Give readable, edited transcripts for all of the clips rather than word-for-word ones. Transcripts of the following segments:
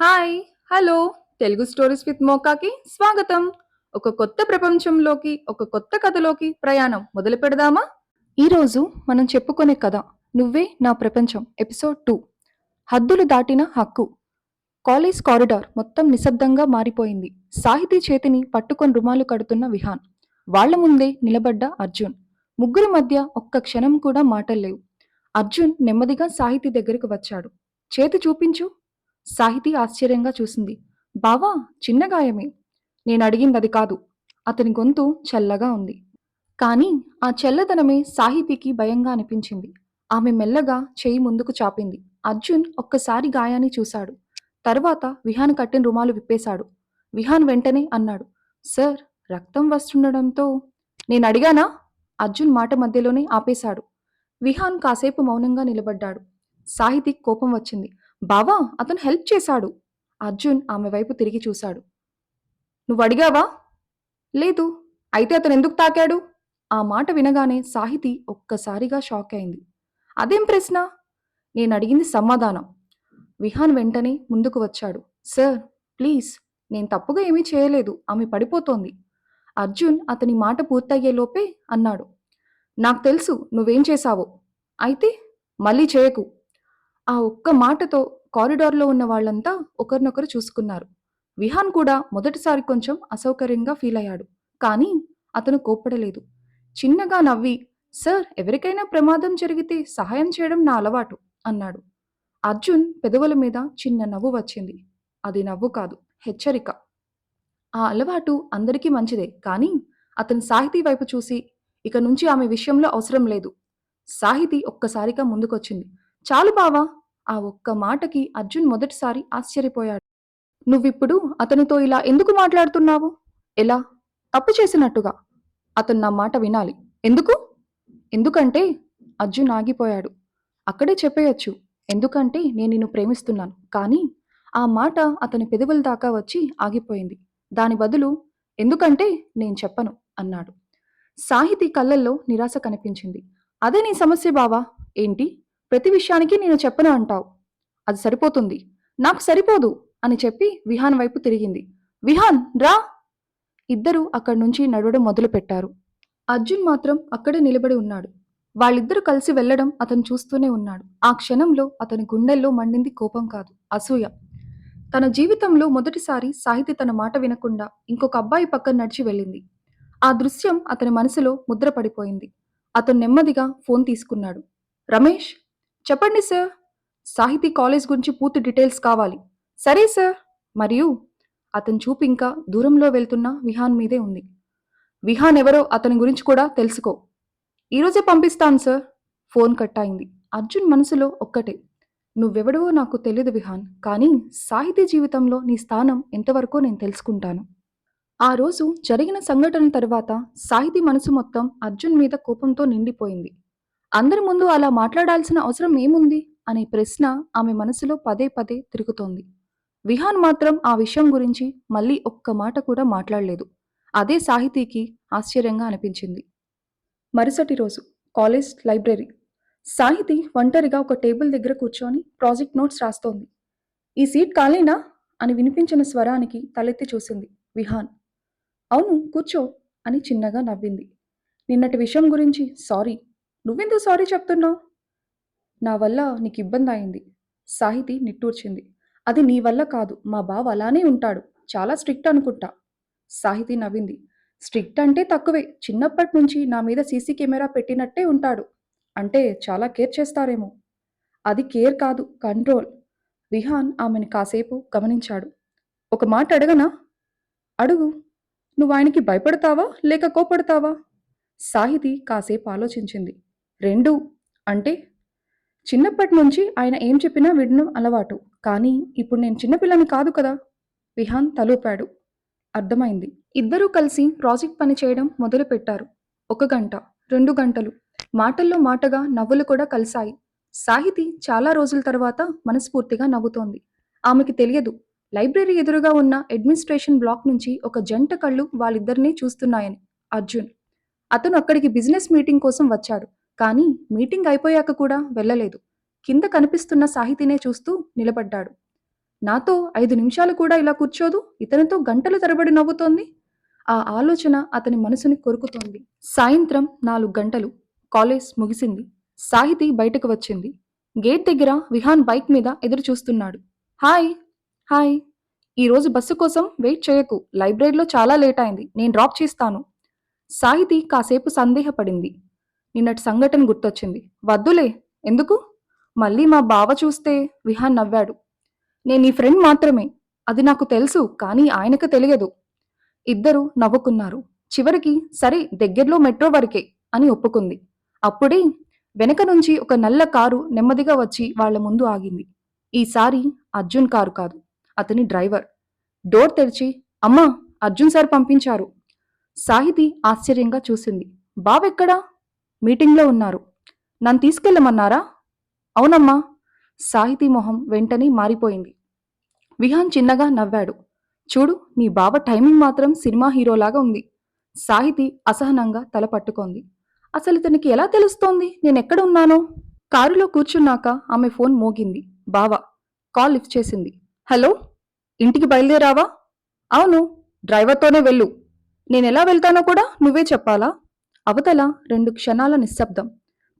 Hi! Hello! Telugu stories with మోకాకి స్వాగతం. ఒక కొత్త ప్రపంచంలోకి, ఒక కొత్త కథలోకి ప్రయాణం మొదలు పెడదామా? ఈరోజు మనం చెప్పుకునే కథ 'నువ్వే నా ప్రపంచం' ఎపిసోడ్ 2 హద్దులు దాటిన హక్కు. కాలేజ్ కారిడార్ మొత్తం నిశ్శబ్దంగా మారిపోయింది. సాహితీ చేతిని పట్టుకొని రుమాలు కడుతున్న విహాన్. వాళ్ళ ముందే నిలబడ్డ అర్జున్. ముగ్గురి మధ్య ఒక్క క్షణం కూడా మాటల్లేవు. అర్జున్ నెమ్మదిగా సాహితీ దగ్గరికి వచ్చాడు. చేతి చూపించు. సాహితీ ఆశ్చర్యంగా చూసింది. బావా, చిన్న గాయమే. నేనడిగిందది కాదు. అతని గొంతు చల్లగా ఉంది. కానీ ఆ చల్లదనమే సాహితీకి భయంగా అనిపించింది. ఆమె మెల్లగా చెయ్యి ముందుకు చాపింది. అర్జున్ ఒక్కసారి గాయాన్ని చూశాడు. తర్వాత విహాన్ కట్టిన రుమాలు విప్పేశాడు. విహాన్ వెంటనే అన్నాడు, సార్, రక్తం వస్తుండడంతో. నేనడిగానా? అర్జున్ మాట మధ్యలోనే ఆపేశాడు. విహాన్ కాసేపు మౌనంగా నిలబడ్డాడు. సాహితీకి కోపం వచ్చింది. బావా, అతను హెల్ప్ చేశాడు. అర్జున్ ఆమె వైపు తిరిగి చూశాడు. నువ్వడిగావా? లేదు. అయితే అతను ఎందుకు తాకాడు? ఆ మాట వినగానే సాహితీ ఒక్కసారిగా షాక్ అయింది. అదేం ప్రశ్న? నేనడిగింది సమాధానం. విహాన్ వెంటనే ముందుకు వచ్చాడు. సార్, ప్లీజ్, నేను తప్పుగా ఏమీ చేయలేదు. ఆమె పడిపోతోంది. అర్జున్ అతని మాట పూర్తయ్యేలోపే అన్నాడు. నాకు తెలుసు నువ్వేం చేశావో. అయితే మళ్ళీ చేయకు. ఆ ఒక్క మాటతో కారిడార్లో ఉన్న వాళ్ళంతా ఒకరినొకరు చూసుకున్నారు. విహాన్ కూడా మొదటిసారి కొంచెం అసౌకర్యంగా ఫీల్ అయ్యాడు. కానీ అతను కోప్పడలేదు. చిన్నగా నవ్వి, సార్, ఎవరికైనా ప్రమాదం జరిగితే సహాయం చేయడం నా అలవాటు అన్నాడు. అర్జున్ పెదవుల మీద చిన్న నవ్వు వచ్చింది. అది నవ్వు కాదు, హెచ్చరిక. ఆ అలవాటు అందరికీ మంచిదే, కానీ అతను సాహితీ వైపు చూసి, ఇక నుంచి ఆమె విషయంలో అవసరం లేదు. సాహితీ ఒక్కసారిగా ముందుకొచ్చింది. చాలు బావా. ఆ ఒక్క మాటకి అర్జున్ మొదటిసారి ఆశ్చర్యపోయాడు. నువ్విప్పుడు అతనితో ఇలా ఎందుకు మాట్లాడుతున్నావు? ఎలా? తప్పు చేసినట్టుగా. అతను నా మాట వినాలి. ఎందుకు? ఎందుకంటే అర్జున్ ఆగిపోయాడు. అక్కడే చెప్పేయొచ్చు. ఎందుకంటే నేను నిన్ను ప్రేమిస్తున్నాను. కానీ ఆ మాట అతని పెదవుల దాకా వచ్చి ఆగిపోయింది. దాని బదులు ఎందుకంటే నేను చెప్పను అన్నాడు. సాహితీ కళ్ళల్లో నిరాశ కనిపించింది. అదే నీ సమస్య బావా. ఏంటి? ప్రతి విషయానికి నేను చెప్పను అంటావు. అది సరిపోతుంది. నాకు సరిపోదు అని చెప్పి విహాన్ వైపు తిరిగింది. విహాన్, రా! ఇద్దరూ అక్కడి నుంచి నడవడం మొదలుపెట్టారు. అర్జున్ మాత్రం అక్కడే నిలబడి ఉన్నాడు. వాళ్ళిద్దరూ కలిసి వెళ్లడం అతను చూస్తూనే ఉన్నాడు. ఆ క్షణంలో అతని గుండెల్లో మండింది కోపం కాదు, అసూయ. తన జీవితంలో మొదటిసారి సాహితి తన మాట వినకుండా ఇంకొక అబ్బాయి పక్కన నడిచి వెళ్ళింది. ఆ దృశ్యం అతని మనసులో ముద్రపడిపోయింది. అతను నెమ్మదిగా ఫోన్ తీసుకున్నాడు. రమేష్, చెప్పండి సార్. సాహితీ కాలేజ్ గురించి పూర్తి డీటెయిల్స్ కావాలి. సరే సార్. మరియు అతని చూపు ఇంకా దూరంలో వెళ్తున్న విహాన్ మీదే ఉంది. విహాన్ ఎవరో అతని గురించి కూడా తెలుసుకో. ఈరోజే పంపిస్తాను సార్. ఫోన్ కట్ అయింది. అర్జున్ మనసులో ఒక్కటే. నువ్వెవడవో నాకు తెలియదు విహాన్, కానీ సాహితీ జీవితంలో నీ స్థానం ఎంతవరకో నేను తెలుసుకుంటాను. ఆ రోజు జరిగిన సంఘటన తర్వాత సాహితీ మనసు మొత్తం అర్జున్ మీద కోపంతో నిండిపోయింది. అందరి ముందు అలా మాట్లాడాల్సిన అవసరం ఏముంది అనే ప్రశ్న ఆమె మనసులో పదే పదే తిరుగుతోంది. విహాన్ మాత్రం ఆ విషయం గురించి మళ్ళీ ఒక్క మాట కూడా మాట్లాడలేదు. అదే సాహితీకి ఆశ్చర్యంగా అనిపించింది. మరుసటి రోజు కాలేజ్ లైబ్రరీ. సాహితి ఒంటరిగా ఒక టేబుల్ దగ్గర కూర్చొని ప్రాజెక్ట్ నోట్స్ రాస్తోంది. ఈ సీట్ ఖాళీనా అని వినిపించిన స్వరానికి తలెత్తి చూసింది. విహాన్. అవును, కూర్చో అని చిన్నగా నవ్వింది. నిన్నటి విషయం గురించి సారీ. నువ్వెందుకు సారీ చెప్తున్నావు? నా వల్ల నీకు ఇబ్బంది అయింది. సాహితి నిట్టూర్చింది. అది నీ వల్ల కాదు, మా బావ అలానే ఉంటాడు. చాలా స్ట్రిక్ట్ అనుకుంటా. సాహితి నవ్వింది. స్ట్రిక్ట్ అంటే తక్కువే. చిన్నప్పటి నుంచి నా మీద సీసీ కెమెరా పెట్టినట్టే ఉంటాడు. అంటే చాలా కేర్ చేస్తారేమో. అది కేర్ కాదు, కంట్రోల్. విహాన్ ఆమెను కాసేపు గమనించాడు. ఒక మాట అడగనా? అడుగు. నువ్వు ఆయనకి భయపడతావా లేక కోపడతావా? సాహితి కాసేపు ఆలోచించింది. రెండూ. అంటే చిన్నప్పటి నుంచి ఆయన ఏం చెప్పినా వినడం అలవాటు. కానీ ఇప్పుడు నేను చిన్నపిల్లని కాదు కదా. విహాన్ తలూపాడు. అర్థమైంది. ఇద్దరూ కలిసి ప్రాజెక్ట్ పని చేయడం మొదలుపెట్టారు. 1 గంట, 2 గంటలు. మాటల్లో మాటగా నవ్వులు కూడా కలిశాయి. సాహితి చాలా రోజుల తర్వాత మనస్ఫూర్తిగా నవ్వుతోంది. ఆమెకి తెలియదు, లైబ్రరీ ఎదురుగా ఉన్న అడ్మినిస్ట్రేషన్ బ్లాక్ నుంచి ఒక జంట కళ్ళు వాళ్ళిద్దరినీ చూస్తున్నాయని. అర్జున్. అతను అక్కడికి బిజినెస్ మీటింగ్ కోసం వచ్చాడు. కానీ మీటింగ్ అయిపోయాక కూడా వెళ్ళలేదు. కింద కనిపిస్తున్న సాహితీనే చూస్తూ నిలబడ్డాడు. నాతో 5 నిమిషాలు కూడా ఇలా కూర్చోదు, ఇతనితో గంటల తరబడి నవ్వుతోంది. ఆ ఆలోచన అతని మనసుని కొరుకుతోంది. సాయంత్రం 4 గంటలు. కాలేజ్ ముగిసింది. సాహితి బయటకు వచ్చింది. గేట్ దగ్గర విహాన్ బైక్ మీద ఎదురు చూస్తున్నాడు. హాయ్. హాయ్. ఈరోజు బస్సు కోసం వెయిట్ చేయకు. లైబ్రరీలో చాలా లేట్ అయింది. నేను డ్రాప్ చేస్తాను. సాహితి కాసేపు సందేహపడింది. నిన్నటి సంఘటన గుర్తొచ్చింది. వద్దులే. ఎందుకు? మళ్ళీ మా బావ చూస్తే. విహాన్ నవ్వాడు. నేను నీ ఫ్రెండ్ మాత్రమే. అది నాకు తెలుసు, కానీ ఆయనకు తెలియదు. ఇద్దరూ నవ్వుకున్నారు. చివరికి సరే దగ్గర్లో మెట్రో వరకే అని ఒప్పుకుంది. అప్పుడే వెనక నుంచి ఒక నల్ల కారు నెమ్మదిగా వచ్చి వాళ్ళ ముందు ఆగింది. ఈసారి అర్జున్ కారు కాదు, అతని డ్రైవర్. డోర్ తెరిచి, అమ్మా, అర్జున్ సార్ పంపించారు. సాహితి ఆశ్చర్యంగా చూసింది. బావెక్కడా? మీటింగ్లో ఉన్నారు. నన్ను తీసుకెళ్ళమన్నారా? అవునమ్మా. సాహితీ మొహం వెంటనే మారిపోయింది. విహాన్ చిన్నగా నవ్వాడు. చూడు, నీ బావ టైమింగ్ మాత్రం సినిమా హీరోలాగా ఉంది. సాహితి అసహనంగా తల పట్టుకోంది. అసలు ఇతనికి ఎలా తెలుస్తోంది నేనెక్కడ ఉన్నానో? కారులో కూర్చున్నాక ఆమె ఫోన్ మోగింది. బావ. కాల్ లిఫ్ట్ చేసింది. హలో, ఇంటికి బయలుదేరావా? అవును, డ్రైవర్తోనే వెళ్ళు. నేనెలా వెళ్తానో కూడా నువ్వే చెప్పాలా? అవతల 2 క్షణాల నిశ్శబ్దం.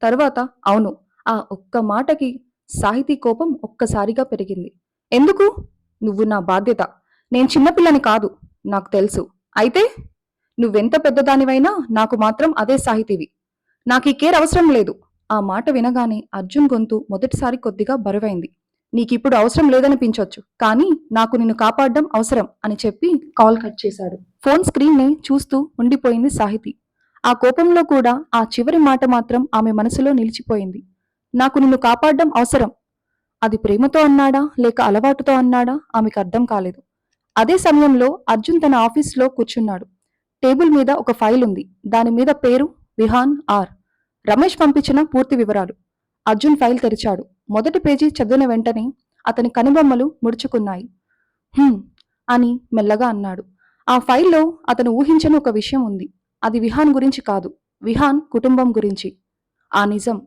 తరువాత అవును. ఆ ఒక్క మాటకి సాహితీ కోపం ఒక్కసారిగా పెరిగింది. ఎందుకు? నువ్వు నా బాధ్యత. నేను చిన్నపిల్లని కాదు, నాకు తెలుసు. అయితే నువ్వెంత పెద్దదానివైనా నాకు మాత్రం అదే సాహితీవి. నాకీ కేర్ అవసరం లేదు. ఆ మాట వినగానే అర్జున్ గొంతు మొదటిసారి కొద్దిగా బరువైంది. నీకిప్పుడు అవసరం లేదనిపించొచ్చు, కానీ నాకు నిన్ను కాపాడడం అవసరం అని చెప్పి కాల్ కట్ చేశాడు. ఫోన్ స్క్రీన్ని చూస్తూ ఉండిపోయింది సాహితి. ఆ కోపంలో కూడా ఆ చివరి మాట మాత్రం ఆమె మనసులో నిలిచిపోయింది. నాకు నిన్ను కాపాడడం అవసరం. అది ప్రేమతో అన్నాడా లేక అలవాటుతో అన్నాడా ఆమెకు అర్థం కాలేదు. అదే సమయంలో అర్జున్ తన ఆఫీస్లో కూర్చున్నాడు. టేబుల్ మీద ఒక ఫైల్ ఉంది. దాని మీద పేరు విహాన్ ఆర్. రమేష్ పంపించిన పూర్తి వివరాలు. అర్జున్ ఫైల్ తెరిచాడు. మొదటి పేజీ చదివిన వెంటనే అతని కనుబొమ్మలు ముడుచుకున్నాయి. హ్మ్ అని మెల్లగా అన్నాడు. ఆ ఫైల్లో అతను ఊహించని ఒక విషయం ఉంది. అది విహాన్ గురించి కాదు, విహాన్ కుటుంబం గురించి. ఆ నిజం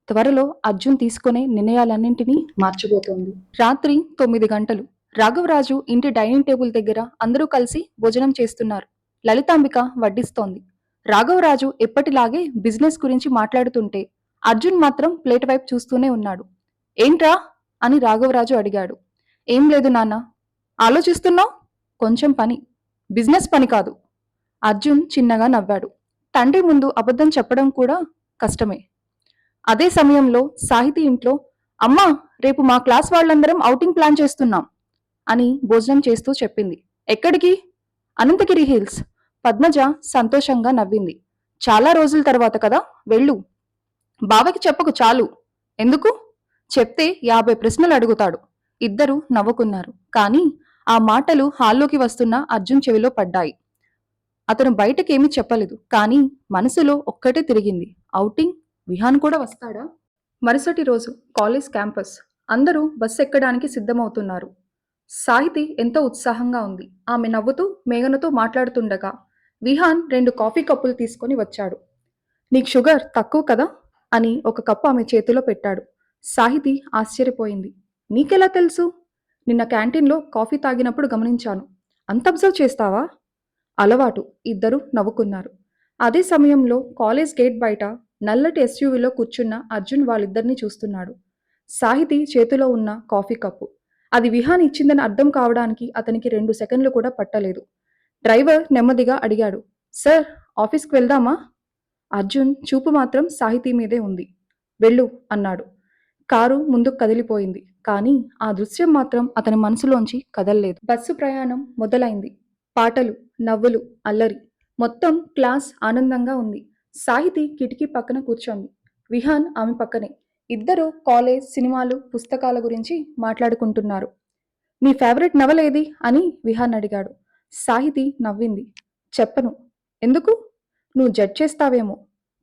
త్వరలో అర్జున్ తీసుకునే నిర్ణయాలన్నింటినీ మార్చబోతోంది. రాత్రి 9 గంటలు. రాఘవరాజు ఇంటి డైనింగ్ టేబుల్ దగ్గర అందరూ కలిసి భోజనం చేస్తున్నారు. లలితాంబిక వడ్డిస్తోంది. రాఘవరాజు ఎప్పటిలాగే బిజినెస్ గురించి మాట్లాడుతుంటే అర్జున్ మాత్రం ప్లేట్ వైపు చూస్తూనే ఉన్నాడు. ఏంట్రా అని రాఘవరాజు అడిగాడు. ఏం లేదు నాన్న. ఆలోచిస్తున్నావు? కొంచెం పని. బిజినెస్ పని కాదు. అర్జున్ చిన్నగా నవ్వాడు. తండ్రి ముందు అబద్ధం చెప్పడం కూడా కష్టమే. అదే సమయంలో సాహితీ ఇంట్లో, అమ్మా, రేపు మా క్లాస్ వాళ్ళందరం ఔటింగ్ ప్లాన్ చేస్తున్నాం అని భోజనం చేస్తూ చెప్పింది. ఎక్కడికి? అనంతగిరి హిల్స్. పద్మజ సంతోషంగా నవ్వింది. చాలా రోజుల తర్వాత కదా, వెళ్ళు. బావకి చెప్పకు చాలు. ఎందుకు? చెప్తే 50 ప్రశ్నలు అడుగుతాడు. ఇద్దరు నవ్వుకున్నారు. కానీ ఆ మాటలు హాల్లోకి వస్తున్న అర్జున్ చెవిలో పడ్డాయి. అతను బయటకేమీ చెప్పలేదు, కానీ మనసులో ఒక్కటే తిరిగింది. ఔటింగ్? విహాన్ కూడా వస్తాడా? మరుసటి రోజు కాలేజ్ క్యాంపస్. అందరూ బస్సు ఎక్కడానికి సిద్ధమవుతున్నారు. సాహితి ఎంతో ఉత్సాహంగా ఉంది. ఆమె నవ్వుతూ మేఘనతో మాట్లాడుతుండగా విహాన్ 2 కాఫీ కప్పులు తీసుకొని వచ్చాడు. నీకు షుగర్ తక్కువ కదా అని ఒక కప్పు ఆమె చేతిలో పెట్టాడు. సాహితి ఆశ్చర్యపోయింది. నీకెలా తెలుసు? నిన్న క్యాంటీన్లో కాఫీ తాగినప్పుడు గమనించాను. అంత అబ్జర్వ్ చేస్తావా? అలవాటు. ఇద్దరు నవ్వుకున్నారు. అదే సమయంలో కాలేజ్ గేట్ బయట నల్లటి ఎస్యూవీలో కూర్చున్న అర్జున్ వాళ్ళిద్దరినీ చూస్తున్నాడు. సాహితి చేతిలో ఉన్న కాఫీ కప్పు. అది విహాన్ ఇచ్చిందని అర్థం కావడానికి అతనికి 2 సెకండ్లు కూడా పట్టలేదు. డ్రైవర్ నెమ్మదిగా అడిగాడు. సార్, ఆఫీస్కి వెళ్దామా? అర్జున్ చూపు మాత్రం సాహితీ మీదే ఉంది. వెళ్ళు అన్నాడు. కారు ముందుకు కదిలిపోయింది. కానీ ఆ దృశ్యం మాత్రం అతని మనసులోంచి కదల్లేదు. బస్సు ప్రయాణం మొదలైంది. పాటలు, నవ్వులు, అల్లరి. మొత్తం క్లాస్ ఆనందంగా ఉంది. సాహితి కిటికీ పక్కన కూర్చోంది. విహాన్ ఆమె పక్కనే. ఇద్దరు కాలేజ్, సినిమాలు, పుస్తకాల గురించి మాట్లాడుకుంటున్నారు. నీ ఫేవరెట్ నవల ఏది అని విహాన్ అడిగాడు. సాహితి నవ్వింది. చెప్పను. ఎందుకు? నువ్వు జడ్జ్ చేస్తావేమో.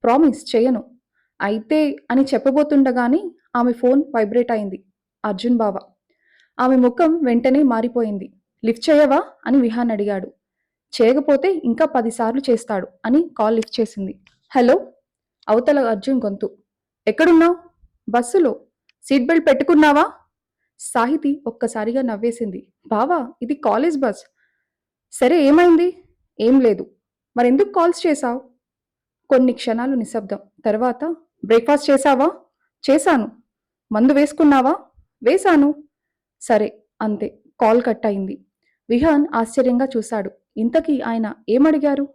ప్రామిస్ చెయ్యను. అయితే అని చెప్పబోతుండగానే ఆమె ఫోన్ వైబ్రేట్ అయింది. అర్జున్ బావ. ఆమె ముఖం వెంటనే మారిపోయింది. లిఫ్ట్ చేయవా అని విహాన్ అడిగాడు. చేయకపోతే ఇంకా 10 సార్లు చేస్తాడు అని కాల్ లిఫ్ట్ చేసింది. హలో. అవతల అర్జున్ గొంతు. ఎక్కడున్నావు? బస్సులో. సీట్ బెల్ట్ పెట్టుకున్నావా? సాహితి ఒక్కసారిగా నవ్వేసింది. బావా, ఇది కాలేజ్ బస్. సరే ఏమైంది? ఏం లేదు. మరెందుకు కాల్స్ చేశావు? కొన్ని క్షణాలు నిశ్శబ్దం. తర్వాత బ్రేక్‌ఫాస్ట్ చేశావా? చేశాను. మందు వేసుకున్నావా? వేశాను. సరే అంతే. కాల్ కట్ అయింది. విహాన్ ఆశ్చర్యంగా చూశాడు. ఇంతకీ ఆయన ఏమడిగారు?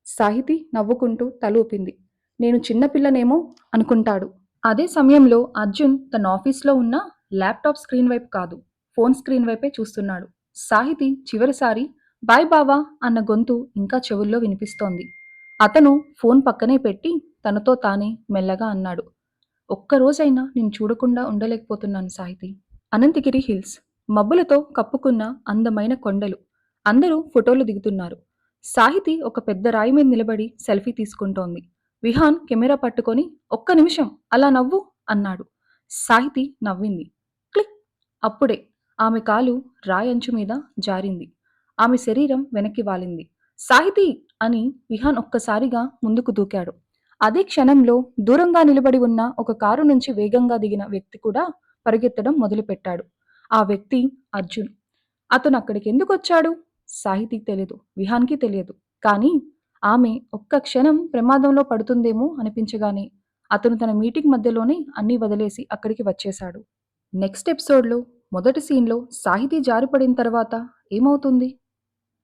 సాహితి నవ్వుకుంటూ తల ఊపింది. నేను చిన్న పిల్లనేమో అనుకుంటాడు. అదే సమయంలో అర్జున్ తన ఆఫీస్‌లో ఉన్న ల్యాప్‌టాప్ స్క్రీన్ వైపు కాదు, ఫోన్ స్క్రీన్ వైపే చూస్తున్నాడు. సాహితి చివరిసారి బాయ్ బావా అన్న గొంతు ఇంకా చెవుల్లో వినిపిస్తోంది. అతను ఫోన్ పక్కనే పెట్టి తనతో తానే మెల్లగా అన్నాడు. ఒక్కరోజైనా నిన్ను చూడకుండా ఉండలేకపోతున్నాను సాహితి. అనంతగిరి హిల్స్. మబ్బులతో కప్పుకున్న అందమైన కొండలు. అందరూ ఫోటోలు దిగుతున్నారు. సాహితి ఒక పెద్ద రాయి మీద నిలబడి సెల్ఫీ తీసుకుంటోంది. విహాన్ కెమెరా పట్టుకొని ఒక్క నిమిషం అలా నవ్వు అన్నాడు. సాహితి నవ్వింది. క్లిక్. అప్పుడే ఆమె కాలు రాయి అంచు మీద జారింది. ఆమె శరీరం వెనక్కి వాలింది. సాహితి అని విహాన్ ఒక్కసారిగా ముందుకు దూకాడు. అదే క్షణంలో దూరంగా నిలబడి ఉన్న ఒక కారు నుంచి వేగంగా దిగిన వ్యక్తి కూడా పరిగెత్తడం మొదలుపెట్టాడు. ఆ వ్యక్తి అర్జున్. అతను అక్కడికి ఎందుకొచ్చాడు? సాహితీకి తెలియదు. విహాన్‌కి తెలియదు. కానీ ఆమె ఒక్క క్షణం ప్రమాదంలో పడుతుందేమో అనిపించగానే అతను తన మీటింగ్ మధ్యలోనే అన్నీ వదిలేసి అక్కడికి వచ్చేశాడు. నెక్స్ట్ ఎపిసోడ్‌లో మొదటి సీన్‌లో సాహితీ జారిపడిన తర్వాత ఏమవుతుంది?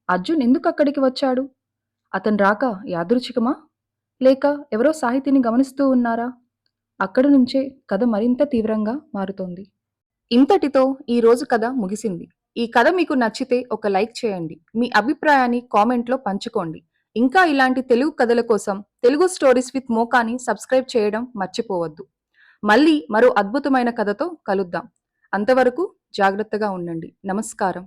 అర్జున్ ఎందుకు అక్కడికి వచ్చాడు? అతని రాక యాదృచ్ఛికమా? లేక ఎవరో సాహితీని గమనిస్తూ ఉన్నారా? అక్కడి నుంచే కథ మరింత తీవ్రంగా మారుతోంది. ఇంతటితో ఈ రోజు కథ ముగిసింది. ఈ కథ మీకు నచ్చితే ఒక లైక్ చేయండి. మీ అభిప్రాయాన్ని కామెంట్‌లో పంచుకోండి. ఇంకా ఇలాంటి తెలుగు కథల కోసం తెలుగు స్టోరీస్ విత్ మోకాని సబ్స్క్రైబ్ చేయడం మర్చిపోవద్దు. మళ్ళీ మరో అద్భుతమైన కథతో కలుద్దాం. అంతవరకు జాగ్రత్తగా ఉండండి. నమస్కారం.